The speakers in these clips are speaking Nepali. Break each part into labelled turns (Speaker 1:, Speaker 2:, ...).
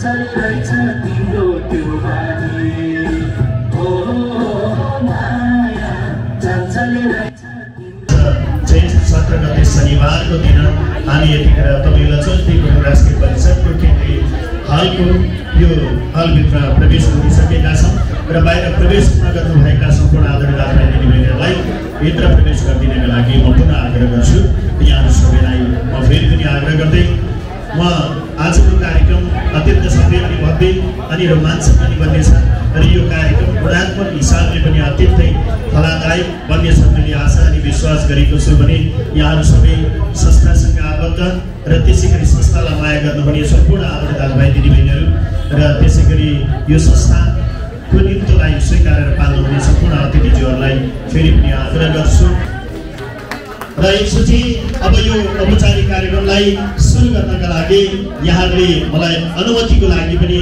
Speaker 1: चलिरहेछ तिम्रो त्यो बानी ओ माया चलिरहेछ
Speaker 2: चैत 17 गते शनिबारको दिन हामी यतिखेर तपाईँलाई चौधरी राष्ट्रिय परिषदको केन्द्रीय हलको यो हलभित्र प्रवेश गरिसकेका छौँ र बाहिर प्रवेश गर्नुभएका सम्पूर्ण आदरणीय दाजुभाइ भित्र प्रवेश गरिदिनका लागि म पुनः आग्रह गर्छु। यहाँहरू सबैलाई म फेरि पनि आग्रह गर्दै म आजको कार्यक्रम अत्यन्त सफल अनि भव्य अनि रोमाञ्चक पनि बन्नेछ र यो कार्यक्रम गुणात्मक हिसाबले पनि अत्यन्तै फलदायक बन्नेछ भन्ने आशा अनि विश्वास गरेको छु भने यहाँहरू सबै संस्थासँग आबद्ध र त्यसै गरी संस्थालाई माया गर्नुहुने सम्पूर्ण आदरणीय दाजुभाइ दिदीबहिनीहरू र त्यसै गरी यो संस्थाको निम्तोलाई स्वीकारेर पाल्नुहुने सम्पूर्ण अतिथिज्यूहरूलाई फेरि पनि आग्रह गर्छु र एकचोटि अब यो औपचारिक कार्यक्रमलाई सुरु गर्नका लागि यहाँहरूले मलाई अनुमतिको लागि पनि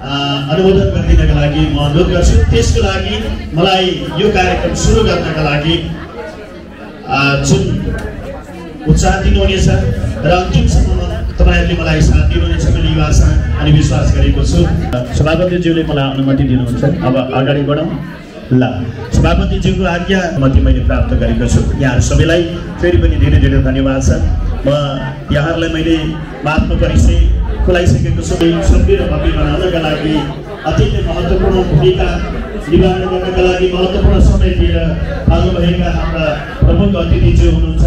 Speaker 2: अनुमोदन गरिदिनका लागि म अनुरोध गर्छु। त्यसको लागि मलाई यो कार्यक्रम सुरु गर्नका लागि जुन उत्साह दिनुहुनेछ र अन्तिमसम्म तपाईँहरूले मलाई साथ दिनुहुनेछ मैले यो आशा अनि विश्वास गरेको छु। सभापतिज्यूले मलाई अनुमति दिनुहुन्छ, अब अगाडि बढौँ। ल, सभापतिज्यूको आज्ञा अनुमति मैले प्राप्त गरेको छु। यहाँहरू सबैलाई फेरि पनि धेरै धेरै धन्यवाद छ। म यहाँहरूलाई मैले आफ्नो परिचय खुलाइसकेको छु। सभ्य र भव्य बनाउनका लागि अत्यन्तै महत्त्वपूर्ण भूमिका निर्वाह गर्नका लागि महत्त्वपूर्ण समय दिएर आउनुभएका हाम्रा प्रमुख अतिथिज्यू हुनुहुन्छ।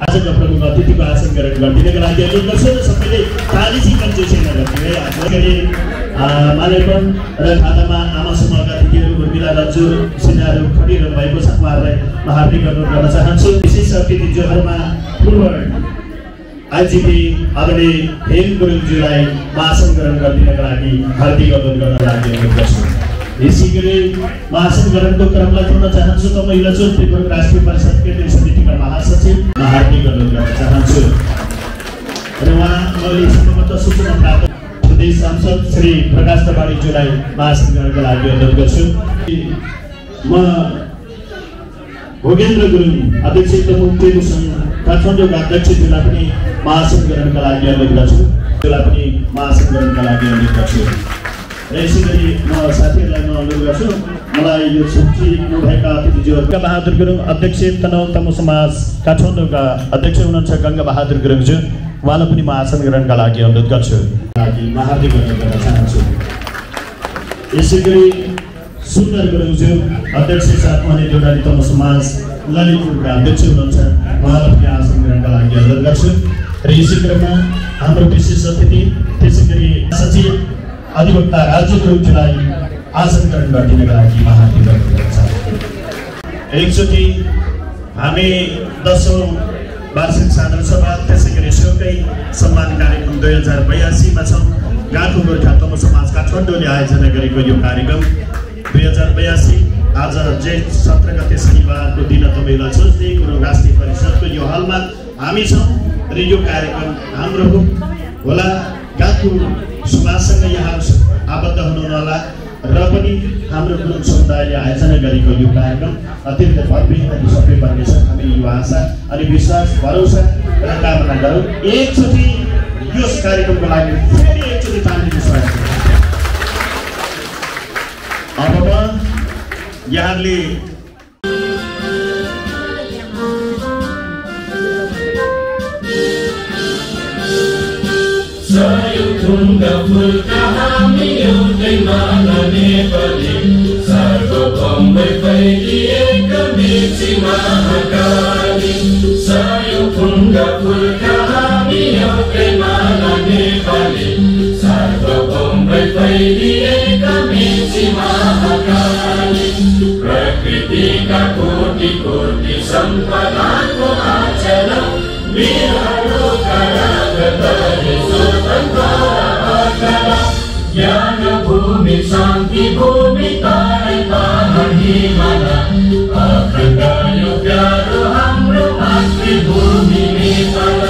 Speaker 2: आजका प्रमुख अतिथिको आसन ग्रहण गरिदिनका लागि अनुरोध गर्छु र सबैले तालीसी कन्जोसी नगर्ने है। हामीले मालेपन र खातामा आमा समूहका अतिथिहरू उर्मिला रन्जु सिन्हाहरू खटिरहनु भएको छ, उहाँहरूलाई म हार्दिक अनुरोध गर्न चाहन्छु। विशेष अतिथिज्यूहरूमा पूर्व आइजिपी आदरणीय हेम गुरुङज्यूलाई म आसन ग्रहण गरिदिनका लागि हार्दिक अनुरोध गर्न लागि अनुरोध गर्छु। यसै गरी म आसन ग्रहणको क्रमलाई जोड्न चाहन्छु त महिला चौधरी राष्ट्रिय परिषद केन्द्रीय समितिका महासचिव म हार्दिक अनुरोध गर्न चाहन्छु र उहाँ मैले सम्भवतः सूचना प्राप्त प्रदेश सांसद श्री प्रकाश त्रिपाठीज्यूलाई म आसन ग्रहणका लागि अनुरोध गर्छु। म भोगेन्द्र गुरुङ अध्यक्ष तमुक्तेको सङ्घ काठमाडौँका अध्यक्षज्यूलाई पनि म आसन ग्रहणका लागि अनुरोध गर्छु। त्यसलाई पनि म आसन ग्रहणका लागि अनुरोध गर्छु र यसै गरी म साथीहरूलाई म अनुरोध गर्छु मलाई यो सूचीमा भएका अतिथिज्यूहरू गङ्गा बहादुर गुरुङ अध्यक्ष तनहुँ तमु समाज काठमाडौँका अध्यक्ष हुनुहुन्छ गङ्गा बहादुर गुरुङज्यू, उहाँलाई पनि म आसन ग्रहणका लागि अनुरोध गर्छु लागि म हार्दिक अनुरोध गर्न चाहन्छु। यसै गरी सुन्दर गुरुङज्यू अध्यक्ष साथमाने देउडाली तमु समाज ललितपुरका अध्यक्ष हुनुहुन्छ, उहाँलाई पनि आसन ग्रहणका लागि अनुरोध गर्छु र यसै क्रममा हाम्रो विशेष अतिथि त्यसै गरी सचिव अधिवक्ता राजु गुरुङज्यूलाई आसन ग्रहण गरिदिनका लागि म हार्दिक अनुरोध गर्न चाहन्छु। एकचोटि हामी 10औं वार्षिक साधारण सभा त्यसै गरी सेवकै सम्मान कार्यक्रम 2082 मा छौँ। गाँठो गोर्खा तमु समाज काठमाडौँले आयोजना गरेको यो कार्यक्रम 2082 आज जेठ 17 गते शनिबारको दिन तपाईँलाई सोच्दै गुरुङ राष्ट्रिय परिषदको यो हलमा हामी छौँ र यो कार्यक्रम हाम्रो होला। गाँठो समाजसँग यहाँहरू आबद्ध हुनुहुला र पनि हाम्रो गुरुङ समुदायले आयोजना गरेको यो कार्यक्रम अत्यन्त भव्य अनि सफल बन्नेछ। हामी यो आशा अनि विश्वास भरोसा र कामना गरौँ। एकचोटि यो कार्यक्रमको लागि फेरि एकचोटि तालिम सहयोग अब म यहाँले
Speaker 3: Sayutunga fulka हामी एउटै माला नेपाली सार्वभौम फैलिएका मेची महाकाली। sayutunga fulka हामी एउटै माला नेपाली सार्वभौम फैलिएका मेची महाकाली। प्रकृतिका कोटि कोटि सम्पदाको आचरण ज्ञान भूमि शान्ति भूमि तारै पानी माला अखण्ड यो प्यारो हाम्रो मातृभूमि नेपाल।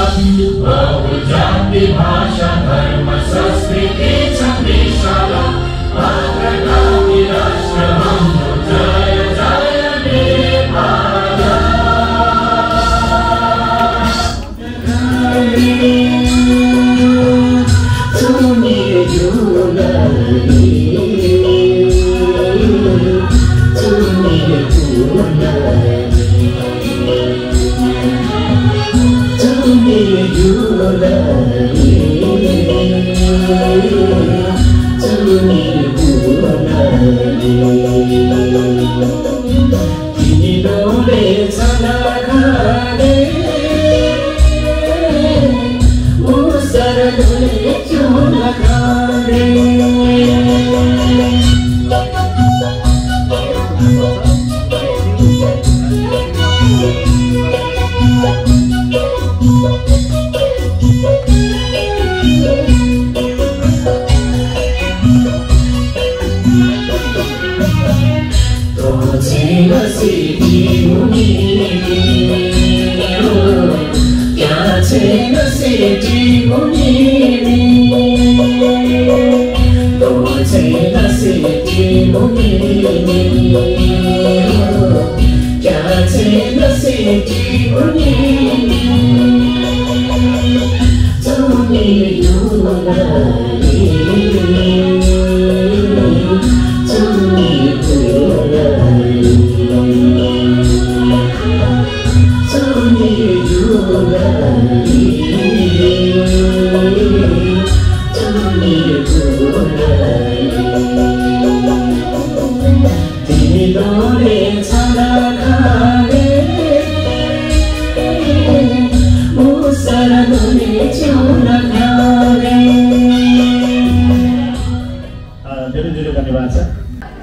Speaker 3: बहु जाति भाषा धर्म संस्कृति छ विशाल अग्रगामी राष्ट्र हाम्रो जय जय नेपाल।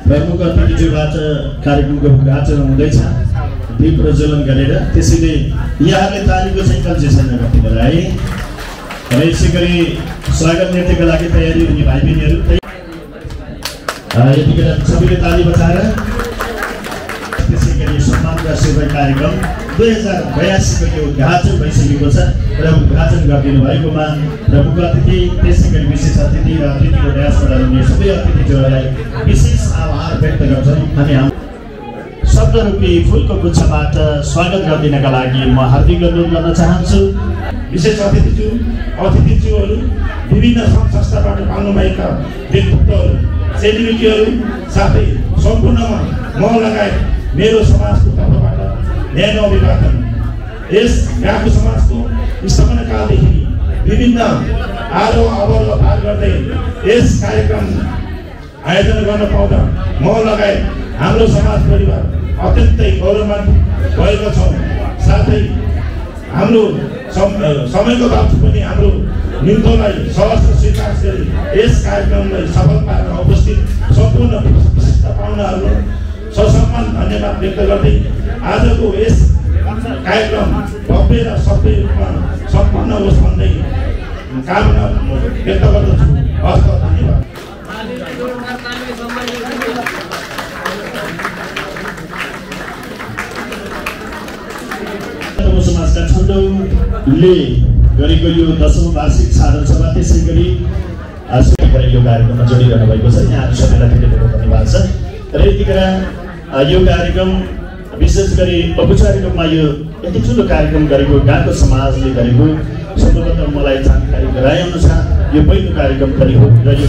Speaker 2: प्रमुख अतिथिज्यूबाट कार्यक्रमको उद्घाटन हुँदैछ दीप प्रज्वलन गरेर त्यसैले यहाँले तालीको चाहिँ कन्सेसन गर्दिनु है र यसै गरी स्वागत नृत्यका लागि तयारी हुने भाइ बहिनीहरू यतिखेर सबैले ताली बजाएर त्यसै गरी सम्मान र सेवा कार्यक्रम 2082 को यो उद्घाटन भइसकेको छ र उद्घाटन गरिदिनु भएकोमा प्रमुख अतिथि त्यसै गरी विशेष अतिथि र अतिथिको ड्यासबाट हुने सबै अतिथिज्यूहरूलाई विशेष आभार व्यक्त गर्छौँ। हामी शब्दरूपी फुलको गुच्छाबाट स्वागत गरिदिनका लागि म हार्दिक अनुरोध गर्न चाहन्छु।
Speaker 4: विशेष अतिथिज्यूहरू विभिन्न सङ्घ संस्थाबाट पाउनुभएका व्यक्तित्वहरू सेलिब्रिटीहरू साथै सम्पूर्णमा म लगायत मेरो समाजको तर्फबाट न्यानो अभिवादन। यस गाउँको समाजको स्थापनाकालदेखि विभिन्न आरोह अवरोह पार गर्दै यस कार्यक्रम आयोजना गर्न पाउँदा म लगायत हाम्रो समाज परिवार अत्यन्तै गौरवान्वित भएको छौँ। साथै हाम्रो समयको बावजुद पनि हाम्रो निम्तोलाई सहर्ष स्वीकार गरी यस कार्यक्रमलाई सफल पारेर उपस्थित सम्पूर्ण विशिष्ट पाहुनाहरू ससम्मान धन्यवाद व्यक्त गर्दै आजको यस कार्यक्रम भव्य र सफल रूपमा सम्पन्न होस् भन्दै कामना व्यक्त गर्दछु। हस्त धन्यवाद।
Speaker 2: समाजका छन्दौले गरेको यो 10औं वार्षिक साधन सभा त्यसै गरी यो कार्यक्रममा जोडिरहनु भएको छ। यहाँहरू सबैलाई धेरै धेरै धन्यवाद छ। र यतिखेर यो कार्यक्रम विशेष गरी औपचारिक रूपमा यो यति ठुलो कार्यक्रम गरेको गाउँको समाजले गरेको सर्वप्रथम मलाई जानकारी गराएअनुसार यो पहिलो कार्यक्रम पनि हो र यो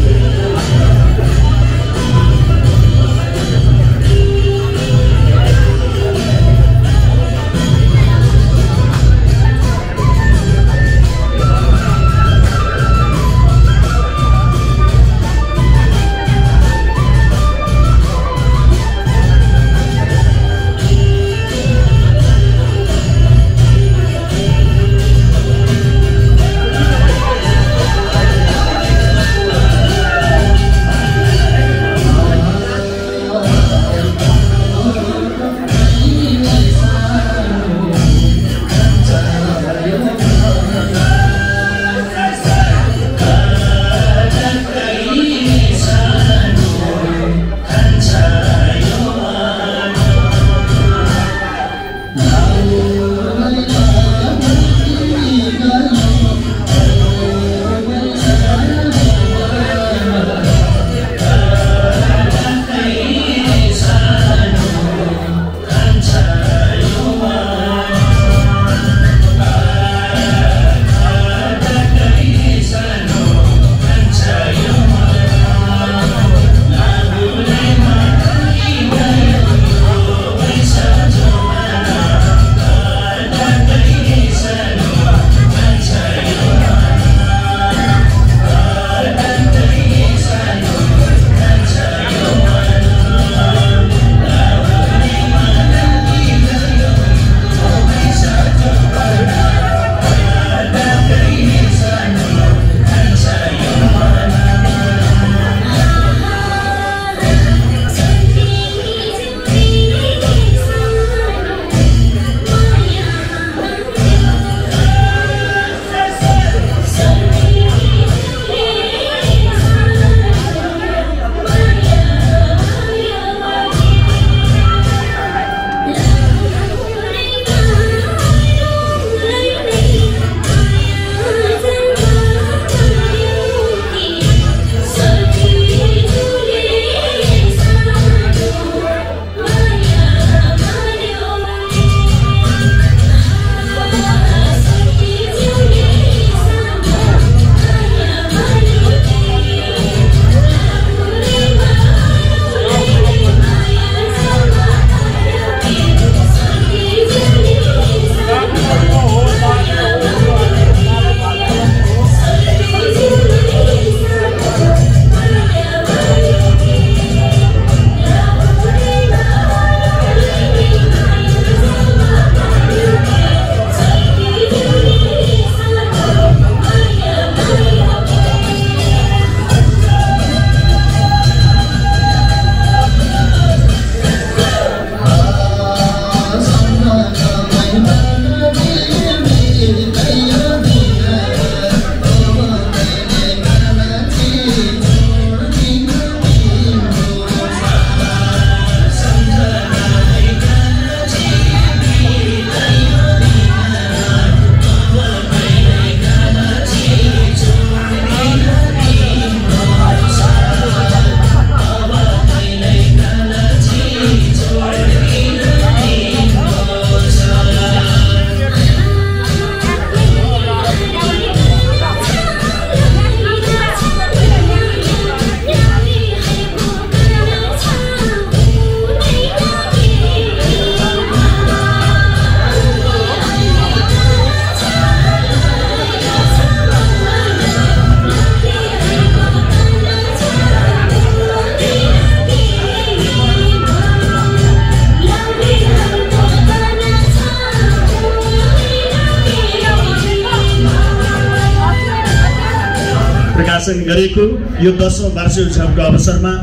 Speaker 2: प्रकाशन गरेको यो 10औं वार्षिक उत्सवको अवसरमा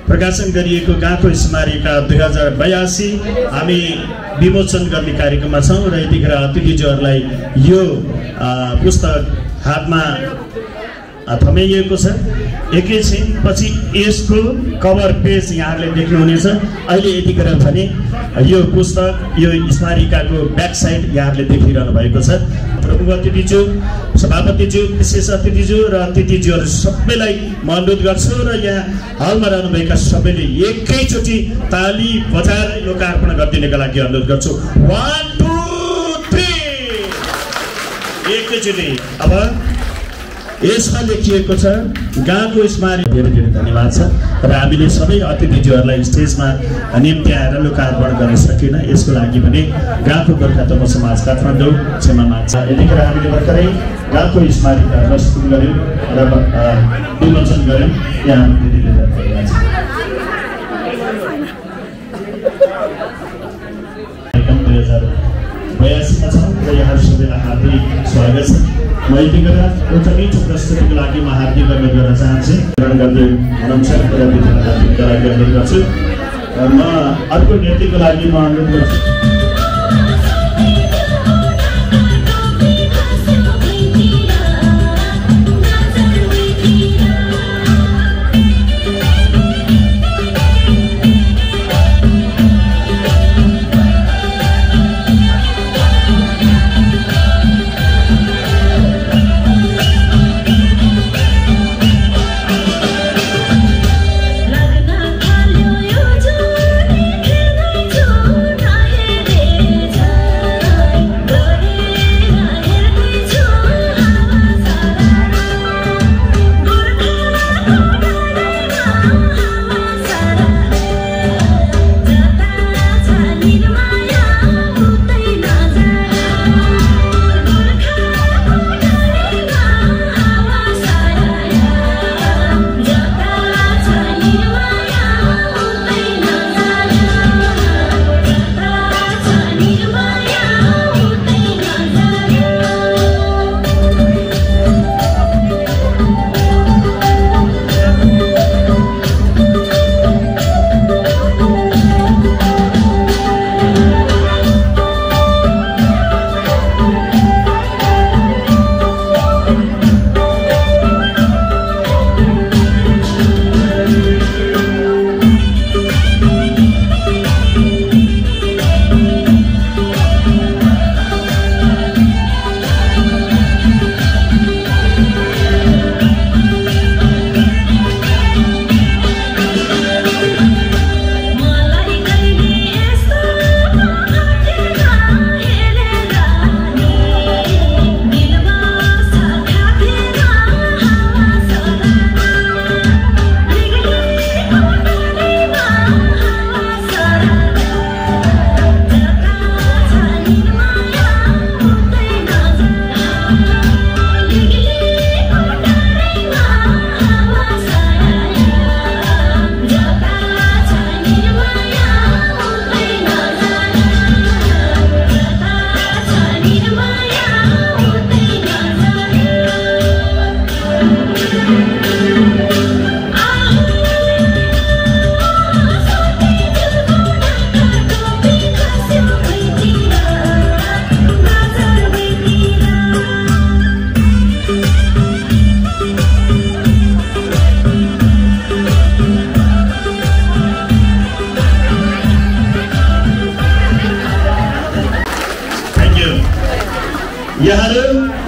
Speaker 2: प्रकाशन गरिएको गाँको स्मारिका 2082 हामी विमोचन गर्ने कार्यक्रममा छौँ र यतिखेर अतिथिज्यूहरूलाई यो पुस्तक हातमा थमाइएको छ। एकैछिनपछि यसको कभर पेज यहाँहरूले देख्नुहुनेछ। अहिले यतिखेर भने यो पुस्तक यो स्मारिकाको ब्याक साइड यहाँहरूले देखिरहनु भएको छ। प्रमुख अतिथिज्यू, सभापतिज्यू, विशेष अतिथिज्यू र अतिथिज्यूहरू सबैलाई म अनुरोध गर्छु र यहाँ हलमा रहनुभएका सबैले एकैचोटि ताली बजाएर लोकार्पण गरिदिनको लागि अनुरोध गर्छु। 1 2 3 एकैचोटि। अब यसमा लेखिएको छ गाँको स्मारक। धेरै धेरै धन्यवाद छ र हामीले सबै अतिथिज्यूहरूलाई स्टेजमा निम्त्याएर लोकार्पण गर्न सकिन, यसको लागि पनि गाँको गोर्खा तमु समाज काठमाडौँ क्षमा माग्छ। यतिखेर हामीले भर्खरै गाँको स्मारिका प्रस्तुत गऱ्यौँ र विमोचन गऱ्यौँ। यहाँ कार्यक्रम 2082 छौँ र यहाँहरू सबैलाई हार्दिक स्वागत छ। म यतिखेर एउटा मिठो प्रस्तुतिको लागि म हार्दिक अनुरोध गर्न चाहन्छु। ग्रहण गर्दै हुनुहुन्छ र विद्यार्थीका लागि अनुरोध गर्छु। म अर्को नृत्यको लागि म अनुरोध गर्छु।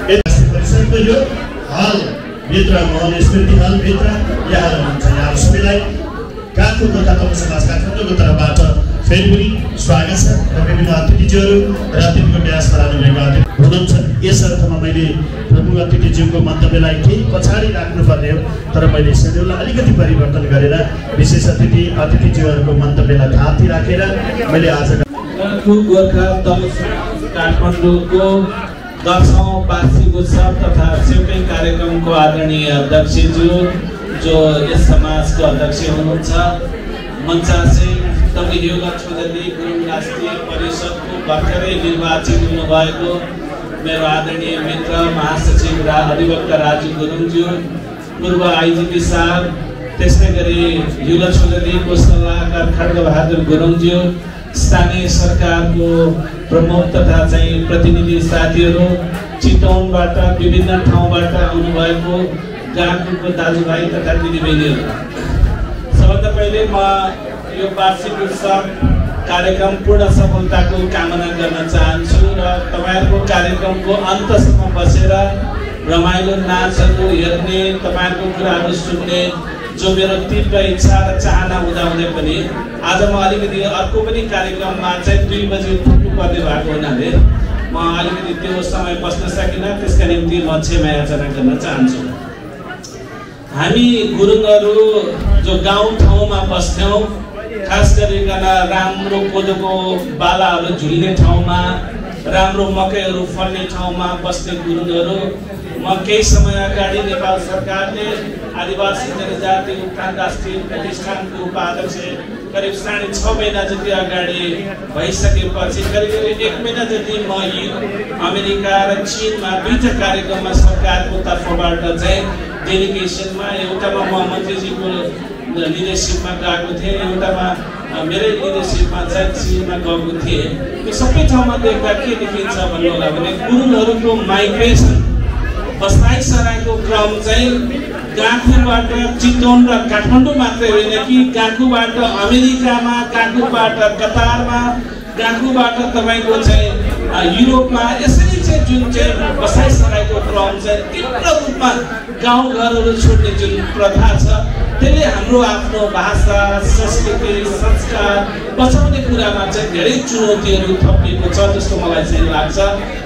Speaker 2: परिषदको यो हलभित्र महल स्मृति हलभित्र यहाँहरू हुनुहुन्छ। यहाँहरू सबैलाई गाँको गोर्खा तमु समाज काठमाडौँको तर्फबाट फेरि पनि स्वागत छ र विभिन्न अतिथिज्यूहरू र अतिथिको व्यासमा रहनुभएका अतिथि हुनुहुन्छ। यस अर्थमा मैले प्रमुख अतिथिज्यूको मन्तव्यलाई केही पछाडि राख्नुपर्ने हो, तर मैले सेड्युललाई अलिकति परिवर्तन गरेर विशेष अतिथिज्यूहरूको मन्तव्यलाई थाती राखेर मैले आज
Speaker 5: गोर्खा तमु काठमाडौँको 10औं वार्षिक उत्सव तथा सेउटै कार्यक्रमको आदरणीय अध्यक्षज्यू जो यस समाजको अध्यक्ष हुनुहुन्छ, मञ्चासे तमु लक्ष्मीदेवी गुरुङ राष्ट्रिय परिषदको भर्खरै निर्वाचित हुनुभएको मेरो आदरणीय मित्र महासचिव अधिवक्ता राजु गुरुङज्यू, पूर्व आइजिपी साहब, त्यस्तै गरी युगल छोलदीको सल्लाहकार खड्गबहादुर गुरुङज्यू, स्थानीय सरकारको प्रमुख तथा चाहिँ प्रतिनिधि साथीहरू, चितवनबाट विभिन्न ठाउँबाट आउनुभएको गान्तोकको दाजुभाइ तथा दिदीबहिनीहरू, सबभन्दा पहिले म यो वार्षिक उत्सव कार्यक्रम पूर्ण सफलताको कामना गर्न चाहन्छु र तपाईँहरूको कार्यक्रमको अन्तसम्म बसेर रमाइलो नाचहरू हेर्ने, तपाईँहरूको कुराहरू सुन्ने जो मेरो तीव्र इच्छा र चाहना हुँदाहुँदै पनि आज म अलिकति अर्को पनि कार्यक्रममा चाहिँ 2 बजे पुग्नुपर्ने भएको हुनाले म अलिकति त्यो समय बस्न सकिनँ। त्यसका निम्ति म क्षमा याचना गर्न चाहन्छु। हामी गुरुङहरू जो गाउँठाउँमा बस्थ्यौँ, खास गरिकन राम्रो कोदोको बालाहरू झुल्ने ठाउँमा, राम्रो मकैहरू फल्ने ठाउँमा बस्ने गुरुङहरू, म केही समय अगाडि नेपाल सरकारले आदिवासी जनजाति उत्थान राष्ट्रिय प्रतिष्ठानको उपाध्यक्ष करिब 6.5 महिना जति अगाडि भइसकेपछि करिब 1 महिना जति म अमेरिका र चीनमा 2टा कार्यक्रममा सरकारको तर्फबाट चाहिँ डेलिगेसनमा, एउटामा म मन्त्रीजीको लिडरसिपमा गएको थिएँ, एउटामा मेरै लिडरसिपमा चाहिँ चीनमा गएको थिएँ। त्यो सबै ठाउँमा देख्दा के देखिन्छ भन्नु होला भने गुरुङहरूको माइग्रेसन, बसाइ सराईको क्रम चाहिँ गान्तोकबाट चितवन र काठमाडौँ मात्रै होइन कि गान्तोकबाट अमेरिकामा, गान्तोकबाट कतारमा, गान्तोकबाट तपाईँको चाहिँ युरोपमा, यसरी चाहिँ जुन चाहिँ बसाइ सराईको क्रम चाहिँ तीव्र रूपमा गाउँघरहरू छोड्ने जुन प्रथा छ, त्यसले हाम्रो आफ्नो भाषा, संस्कृति, संस्कार बचाउने कुरामा चाहिँ धेरै चुनौतीहरू थपिएको छ जस्तो मलाई चाहिँ लाग्छ।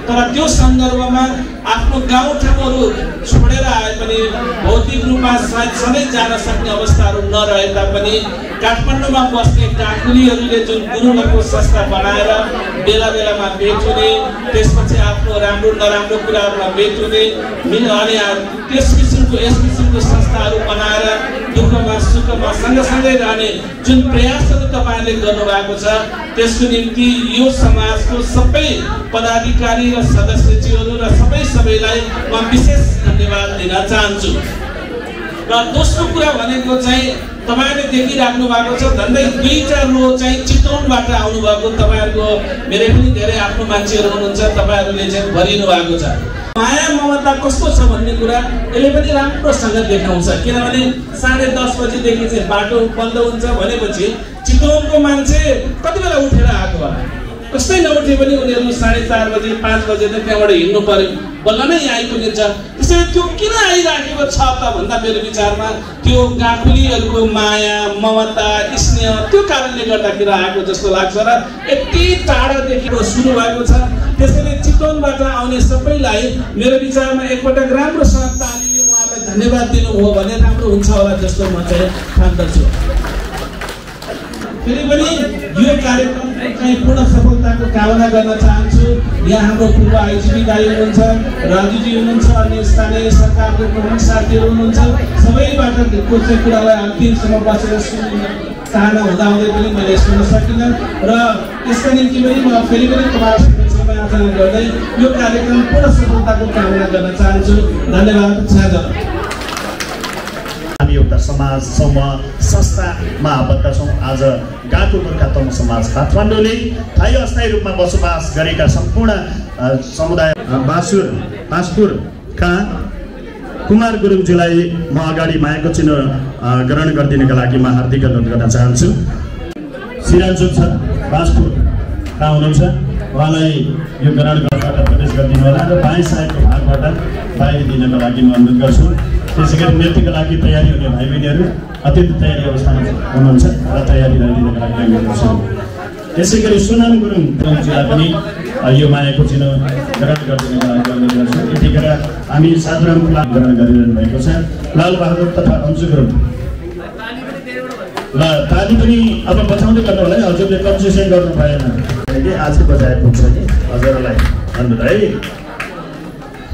Speaker 5: तर त्यो सन्दर्भमा आफ्नो गाउँठाउँहरू छोडेर आए पनि भौतिक रूपमा सायद सधैँ जान सक्ने अवस्थाहरू नरहे तापनि काठमाडौँमा बस्ने काकुलीहरूले जुन गुरुङहरूको संस्था बनाएर बेला बेलामा भेट हुने, त्यसपछि आफ्नो राम्रो नराम्रो कुराहरूमा भेट हुने, अनि यस किसिमको संस्थाहरू बनाएर दुःखमा सुखमा सँगसँगै रहने जुन प्रयासहरू तपाईँले गर्नुभएको छ, त्यसको निम्ति यो समाजको सबै पदाधिकारी र सदस्यज्यूहरू र सबैलाई म विशेष धन्यवाद दिन चाहन्छु। र दोस्रो कुरा भनेको चाहिँ तपाईँले देखिराख्नु भएको छ, झन्डै 2टा रो चाहिँ चितवनबाट आउनुभएको तपाईँहरूको मेरै पनि धेरै आफ्नो मान्छेहरू हुनुहुन्छ, तपाईँहरूले चाहिँ भरिनु भएको छ। माया ममता कस्तो छ भन्ने कुरा यसले पनि राम्रोसँग देखाउँछ, किनभने 10:30 बजेदेखि चाहिँ बाटो बन्द हुन्छ भनेपछि चितवनको मान्छे कति बेला उठेर आएको होला, कस्तै नउठे पनि उनीहरू 4:30 बजे 5 बजे त त्यहाँबाट हिँड्नु पर्यो, बल्ल नै यहाँ आइपुगेछ। त्यसैले त्यो किन आइराखेको छ त भन्दा मेरो विचारमा त्यो गाकुलीहरूको माया ममता स्नेह त्यो कारणले गर्दाखेरि आएको जस्तो लाग्छ र यति टाढादेखि सुरु भएको छ। त्यसैले चितवनबाट आउने सबैलाई मेरो विचारमा एकपटक राम्रोसँग तालीले उहाँलाई धन्यवाद दिनुभयो भने राम्रो हुन्छ होला जस्तो म चाहिँ ठान्दछु। फेरि पनि यो कार्यक्रम चाहिँ पूर्ण सफलताको कामना गर्न चाहन्छु। यहाँ हाम्रो पूर्व आइजिपी दाइ हुनुहुन्छ, राजुजी हुनुहुन्छ, अन्य स्थानीय सरकारको प्रमुख साथीहरू हुनुहुन्छ, सबैबाट चाहिँ कुरालाई अन्तिमसम्म बसेर सुन्ने चाहना हुँदाहुँदै पनि मैले सुन्न सकिनँ र यसका निम्ति पनि म फेरि पनि तपाईँहरूसँग क्षमा याचना गर्दै यो कार्यक्रम पूर्ण सफलताको कामना गर्न चाहन्छु। धन्यवाद।
Speaker 2: हामी एउटा समाज समूह संस्थामा आबद्ध छौँ। आज गान्तोक गोर्खा तमु समाज काठमाडौँले थायी अस्थायी रूपमा बसोबास गरेका सम्पूर्ण समुदाय बाँसपुरका कुमार गुरुङज्यूलाई म अगाडि मायाको चिन्ह ग्रहण गरिदिनका लागि म हार्दिक अनुरोध गर्न चाहन्छु। सिराजु छ बाँसपुर कहाँ हुनुहुन्छ, उहाँलाई यो ग्रहण गर्नबाट प्रवेश गरिदिनु होला र बाई साहेबको भागबाट बाहिर दिनको लागि म अनुरोध गर्छु। त्यसै गरी नृत्यका लागि तयारी हुने भाइ बहिनीहरू अत्यन्त तयारी अवस्थामा हुनुहुन्छ र तयारी दिनको लागि अनुरोध गर्छु। त्यसै गरी सुनाम गुरुङज्यूलाई पनि यो मायाको चिन्ह ग्रहण गरिदिनको लागि अनुरोध गर्छु। यतिखेर हामी साधारण ग्रहण गरिरहनु भएको छ। लाल बहादुर तथा अन्जु गुरुङ ल ताली पनि अब बचाउँदै गर्नु होला है, हजुरले कन्सेसन गर्नु भएन कि आज बजाए पुग्छ कि हजुरलाई भन्नु है।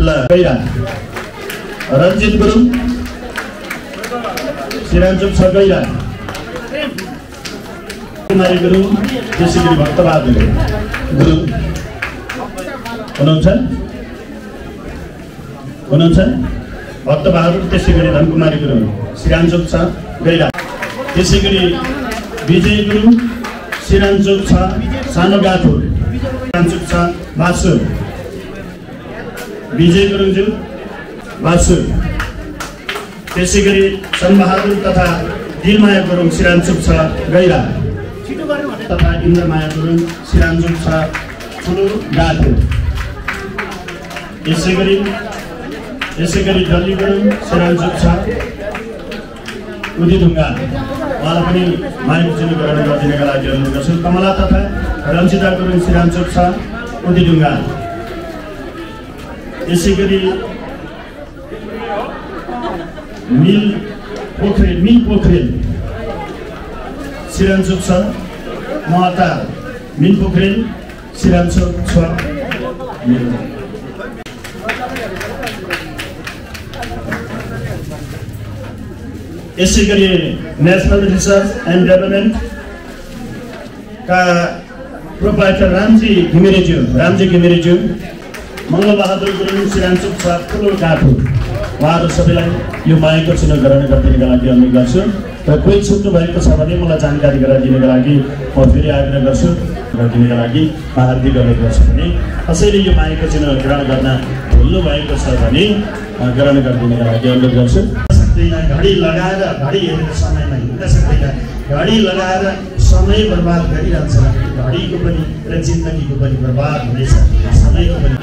Speaker 2: ल गैरा रञ्जित गुरुङ, सिराजुक छ गैरा, कुमारी गुरुङ, त्यसै गरी भक्तबहादुर गुरुङ हुनुहुन्छ भक्तबहादुर, त्यसै गरी धनकुमारी गुरुङ, श्रीरामचोक 6 गैरा, त्यसै गरी विजय गुरुङ, श्रीरामचोक 6 सानो गाठो, श्रीरामचोक 6 बासु, विजय गुरुङज्यू बासु, त्यसै गरी चन्दबहादुर तथा दिलमाया गुरुङ, श्रीरामचोक 6 गैरा, तथा इन्द्रमाया गुरुङ, श्रीरामचोक 6 ठुलो गाठो, यसै गरी डल्ली गुरुङ, श्रीरामचोक 6 उदिढुङ्गा, उहाँलाई पनि माइक चिन्ह ग्रहण गरिदिनका लागि अनुरोध गर्छु। कमला तथा रञ्जिता गुरुङ, श्रीरामचोक 6 उदिढुङ्गा, यसै गरी मिल पोखरेल, श्रीरामचोक 6 महता मिल पोखरेल, श्रीरामचोक 6 यसै गरी नेशनल रिसर्च एन्ड डेभलपमेन्ट का प्रोप्राइटर रामजी घिमिरेज्यू, मङ्गलबहादुर गुरुङ, श्रीरामचोक 6 ठुलो गाठो, उहाँहरू सबैलाई यो मायाको चिन्ह ग्रहण गरिदिनका लागि अनुरोध गर्छु। र कोही छुट्नु भएको छ भने मलाई जानकारी गराइदिनका लागि म फेरि आग्रह गर्छु, गरिदिनका लागि हार्दिक अनुरोध गर्छु भने कसैले यो मायाको चिन्ह ग्रहण गर्न भुल्नु भएको छ भने ग्रहण गरिदिनका लागि अनुरोध गर्छु। घडी लगाएर घडी हेरेर समयमा हिँड्न सक्दैन, घडी लगाएर समय बर्बाद गरिरहन्छ, घडीको पनि र जिन्दगीको पनि बर्बाद हुनेछ, समयको पनि।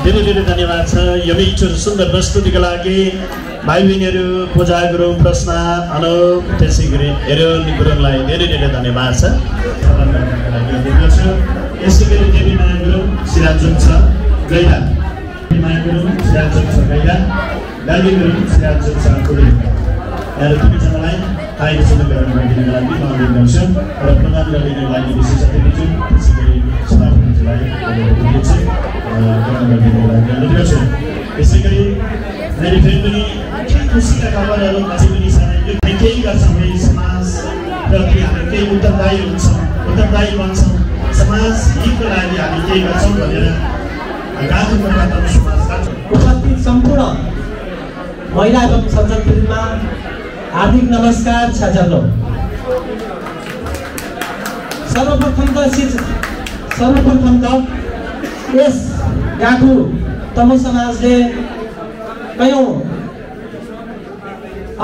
Speaker 2: धेरै धेरै धन्यवाद छ यो मिठो सुन्दर प्रस्तुतिको लागि। भाइ बहिनीहरू पूजा गुरुङ, प्रश्न अनुप, त्यसै गरी हेरोन गुरुङलाई धेरै धेरै धन्यवाद छ। यसै गरी देवी माया गुरुङ सिराजुङ छ गैला, माया गुरुङ सिराजुङ छ गैला, गाली गुरुङ सिराजुङ छ कुडी। यहाँ तिनजनालाई आएको सुन्दर दिनको लागि म अनुरोध गर्छु र प्रदान गरिदिनको लागि विशेष अतिथि जुन त्यसै गरी सभापतिजीलाई दिन्छु प्रदान गरिदिनको लागि अनुरोध गर्छु। यसै गरी मैले फेरि पनि केही खुसीका खबरहरू अझै पनि यो केही गर्छौँ है समाजप्रति हामी केही उत्तरदायी हुन्छौँ, उत्तरदायी बन्छौँ, समाज हितको लागि हामी केही गर्छौँ भनेर गाउँको समाज
Speaker 6: उपस्थित सम्पूर्ण महिला एवं सशक्तिमा हार्दिक नमस्कार छ। सर्वप्रथम त यस गाँठु तमु समाजले कयौं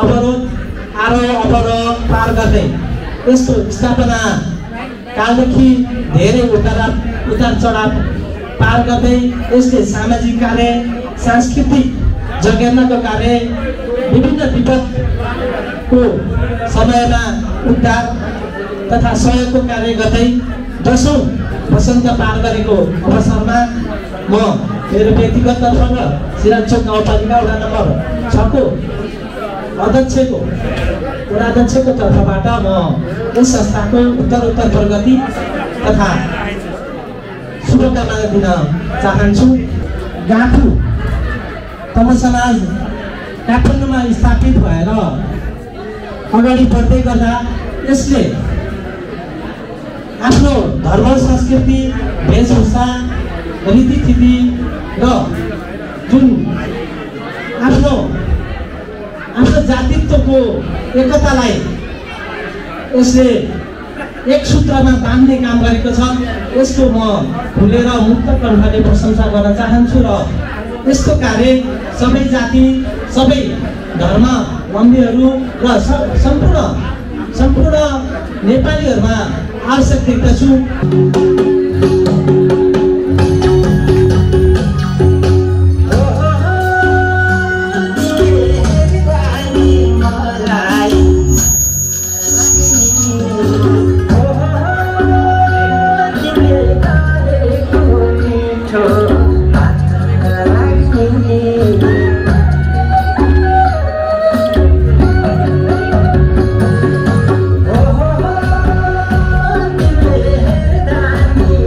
Speaker 6: अवरोध अवरोध पार गर्दै यस्तो स्थापना कालदेखि धेरै उतार चढाव पार गर्दै यसले सामाजिक कार्य, सांस्कृतिक जगेर्नाको कार्य, विभिन्न विपदको समयमा उद्धार तथा सहयोगको कार्य गर्दै 10औं वसन्त पार गरेको अवसरमा म मेरो व्यक्तिगत तर्फबाट सिराजुङ गाउँपालिका वडा नम्बर 6 को अध्यक्षको तर्फबाट म यस संस्थाको उत्तरोत्तर प्रगति तथा शुभकामना दिन चाहन्छु। गाँठु तमु समाज काठमाडौँमा स्थापित भएर अगाडि बढ्दै गर्दा यसले आफ्नो धर्म, संस्कृति, वेशभूषा, रीतिथिति र जुन आफ्नो जातित्वको एकतालाई यसले एक सूत्रमा बाँध्ने काम गरेको छ। यसको म भुलेर मुक्त कण्ठले प्रशंसा गर्न चाहन्छु र यस्तो कार्य सबै जाति, सबै धर्मावलम्बीहरू र सम्पूर्ण नेपालीहरूमा आवश्यक देख्दछु।
Speaker 7: Oh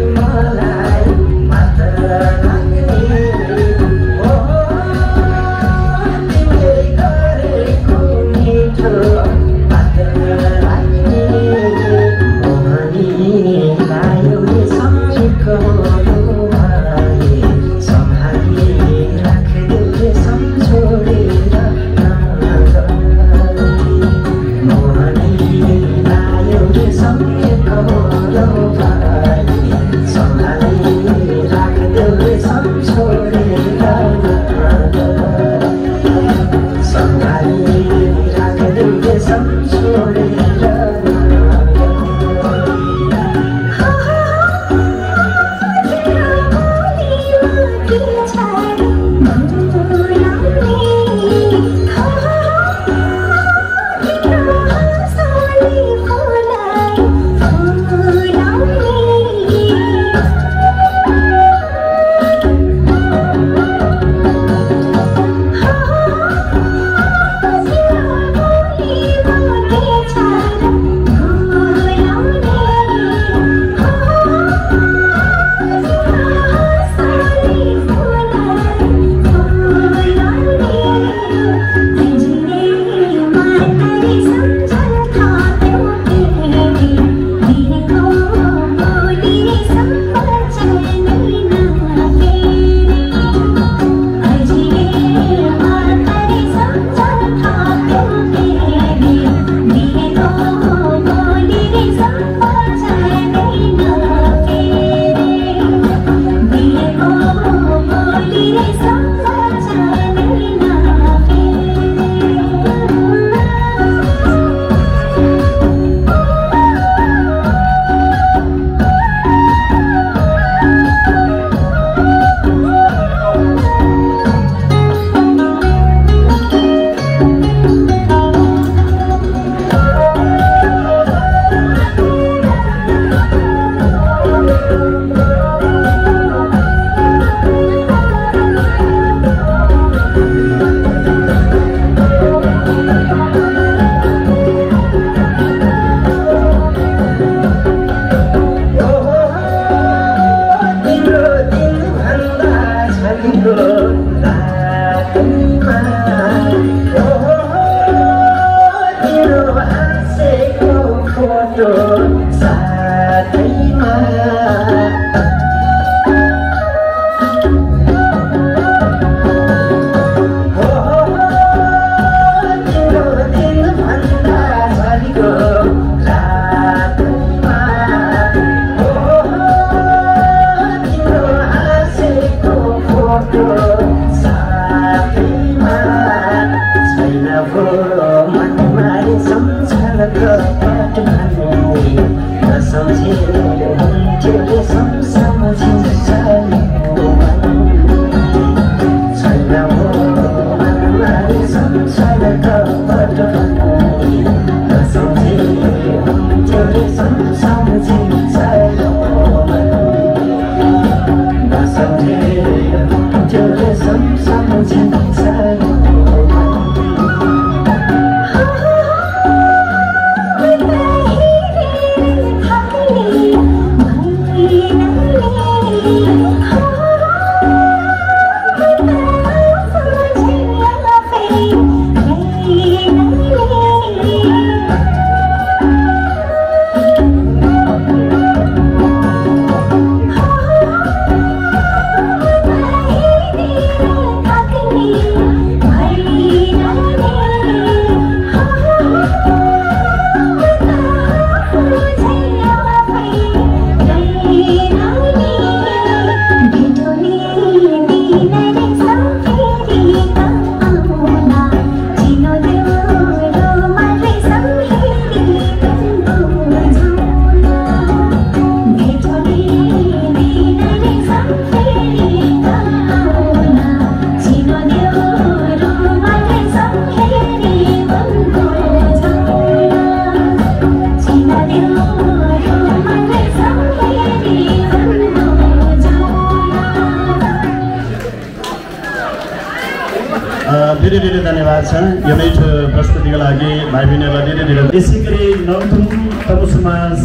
Speaker 2: धेरै धेरै धन्यवाद छ यो मिठो प्रस्तुतिको लागि भाइ बहिनीहरूलाई धेरै धेरै। यसै गरी नौथुम तमु समाज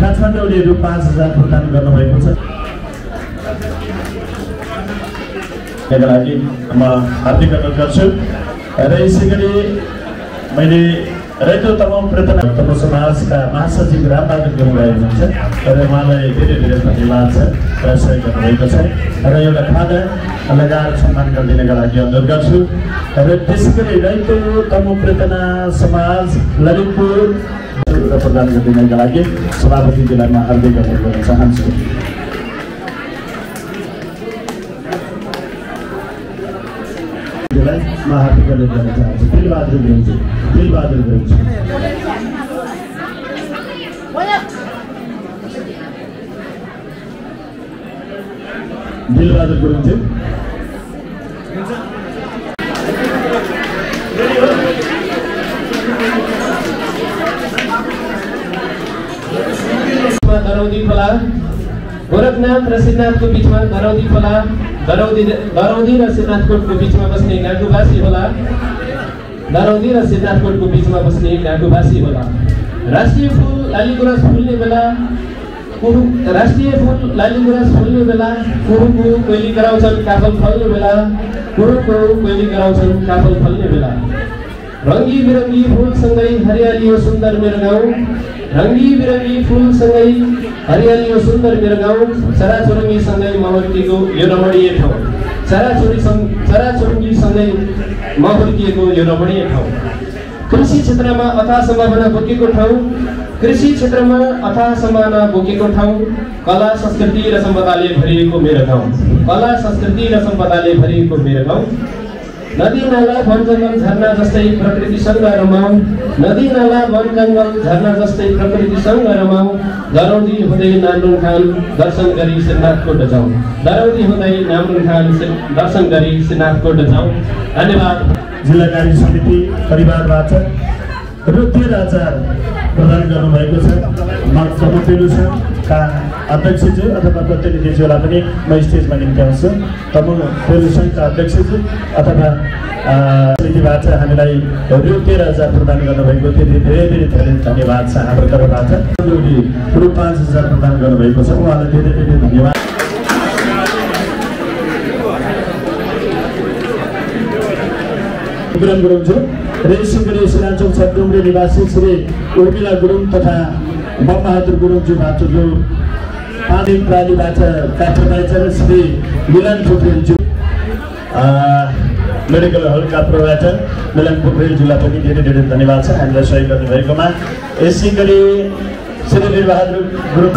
Speaker 2: काठमाडौँले रु 5000 प्रदान गर्नुभएको छ। यसका लागि म हार्दिक अनुरोध गर्छु। र यसै गरी मैले रैतो तमाम प्रयत्न तमु समाजका महासचिव रामबहादुर गुरुङ हुनुहुन्छ र उहाँलाई धेरै धेरै धन्यवाद छ र सहयोग गर्नुभएको छ र एउटा खादा लगाएर सम्मान गरिदिनका लागि अनुरोध गर्छु। र त्यसै गरी रैतो तमु प्रयत्न समाज ललितपुर प्रदान गरिदिनका लागि सभापतिजीलाई म हार्दिक अनुरोध गर्न चाहन्छु। म हार्दिक अनुरोध गर्न चाहन्छु। दिलबहादुर गुरुङजी दिलबहादुर गुरुङजी दिलबहादुर गुरुङजी
Speaker 7: गरौदी खोला गोरखनाथ र श्रीनाथको बिचमा गरौदी खोला गरौदी र श्रीनाथकोटको बिचमा बस्ने गाडुभाषी होला गरौदी र श्रीनाथकोटको बिचमा बस्ने गाडुभाषी होला। राष्ट्रिय फुल लालीगुराँस फुल्ने बेला कुरुको कोइली गराउँछन् काफल फल्ने बेला कुरुको कोइली गराउँछन् काफल फल्ने बेला। रङ्गी बिरङ्गी फुलसँगै हरियाली हो सुन्दर मेरो गाउँ रङ्गी बिरङ्गी फुलसँगै हरियाली हो सुन्दर मेरो गाउँ चराचुरुङ्गीसँगै महर्किएको यो रमणीय ठाउँ चराचुरुङ्गीसँगै महर्किएको यो रमणीय ठाउँ। कृषि क्षेत्रमा अथाह सम्भावना बोकेको ठाउँ कला संस्कृति र सम्पदाले भरिएको मेरो गाउँ नदी नाला वन जङ्गल झरना जस्तै प्रकृतिसँग रमाऊ गरौदी हुँदै नामरुङखान दर्शन गरी श्रीनाथकोट जाउँ। धन्यवाद।
Speaker 2: जिल्ला कार्य समिति परिवारबाट रु 13,000 प्रदान गर्नुभएको छ। म तमु पेलुसङका अध्यक्षज्यू अथवा प्रतिनिधिज्यूलाई पनि म स्टेजमा निम्ति आउँछु। तमु पेलुसङका अध्यक्षज्यू अथवा समितिबाट हामीलाई रु 13,000 प्रदान गर्नुभएको थियो। धेरै धेरै धेरै धन्यवाद छ हाम्रो तर्फबाट। रु 5,000 प्रदान गर्नुभएको छ। उहाँलाई धेरै धेरै धन्यवाद। गुरुङ गुरुङज्यू र यसै गरी सिराञ्चोक छडुङ्ग्रे निवासी श्री उर्मिला गुरुङ तथा बमबहादुर गुरुङज्यूबाट जो पानी प्रालीबाट प्रोभाइडर श्री मिलन पोखरेलज्यू मेडिकल हलका प्रोभाइडर मिलन पोखरेलज्यूलाई पनि धेरै धेरै धन्यवाद छ हामीलाई सहयोग गर्नुभएकोमा। यसै गरी श्री वीरबहादुर गुरुङ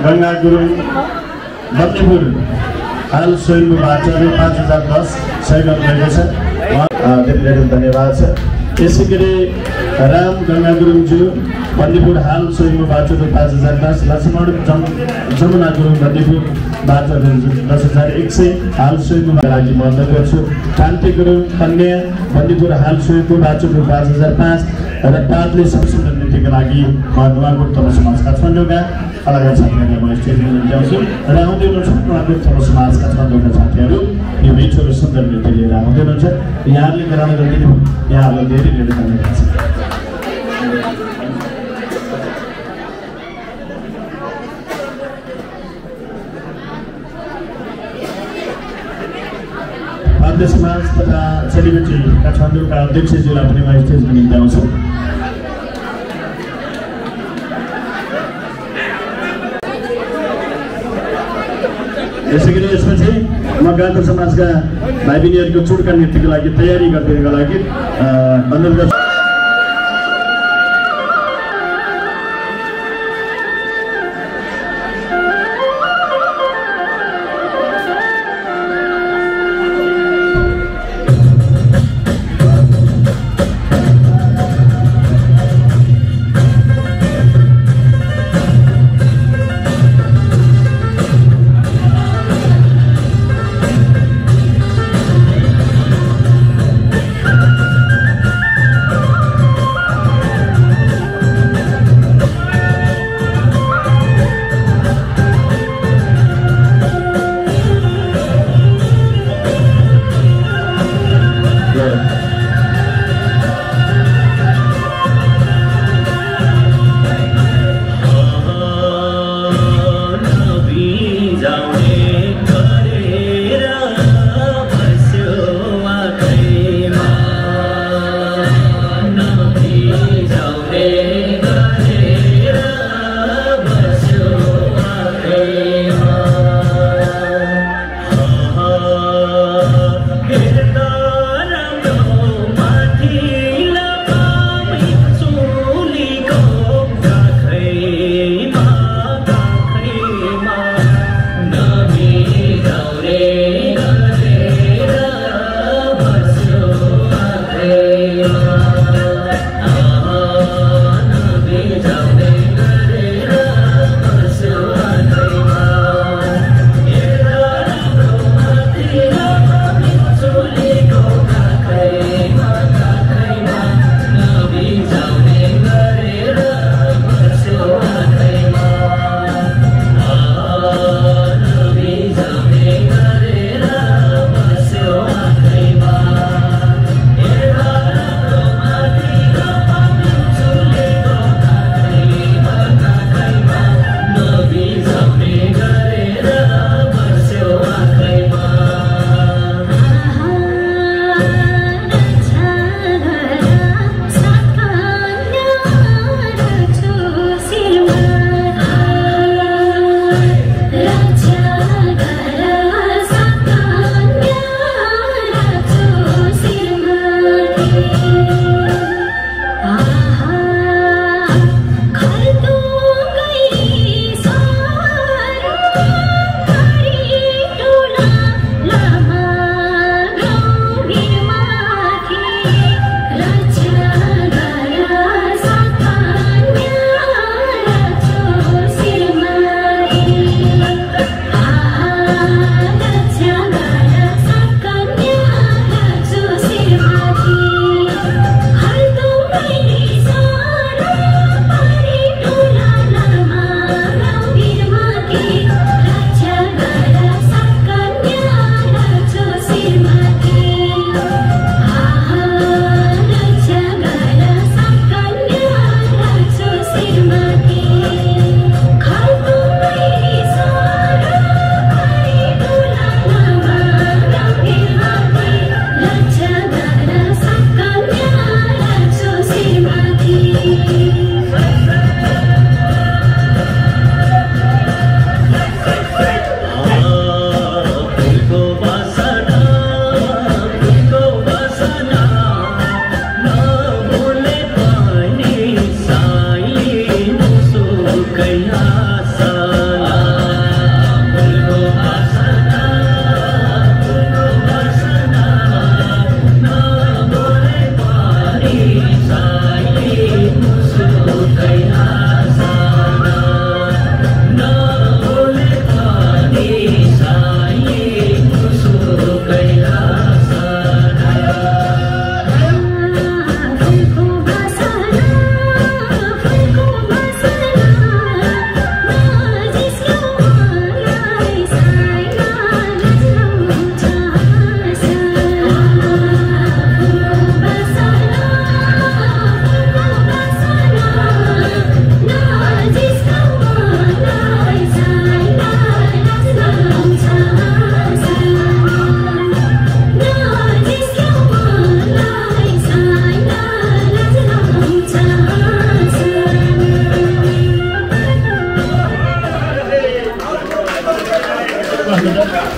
Speaker 2: गङ्गा गुरुङ बत्तीपुर हाल स्वयम्भूबाट रु 5010 सहयोग गर्नुभएको छ। धेरै धेरै धन्यवाद छ। यसै गरी राम गङ्गा गुरुङज्यू बन्दीपुर हाल स्वयम्भूबाट रु 5010, लक्ष्मण जमुना गुरुङ बन्दीपुरबाट रु 10,100 हाल स्वयम्भूका लागि म अनुरोध गर्छु। कान्ति गुरुङ कन्या बन्दीपुर हाल स्वयम्भूबाट रु 5,005 र पातले संशोधन नीतिका लागि म नुवाकोट तल समाज काठमाडौँका कलाकार साथीहरूलाई म स्टेजमा ल्याउँछु र आउँदै हुनुहुन्छ नुवाकोट तल समाज काठमाडौँका साथीहरू यो मिठो र सुन्दर नृत्य लिएर आउँदै हुनुहुन्छ। यहाँहरूले गराउन गरिदिनु यहाँहरूलाई धेरै धेरै धन्यवाद छ। भारतीय समाज तथा चेलीबेटी काठमाडौँका अध्यक्षज्यूलाई पनि म स्टेजमा निम्ति आउँछु। यसै गरी यसपछि म गान्धर समाजका भाइ बहिनीहरूको चुड्का नृत्यको लागि तयारी गरिदिनुको लागि अनुरोध गर्छु।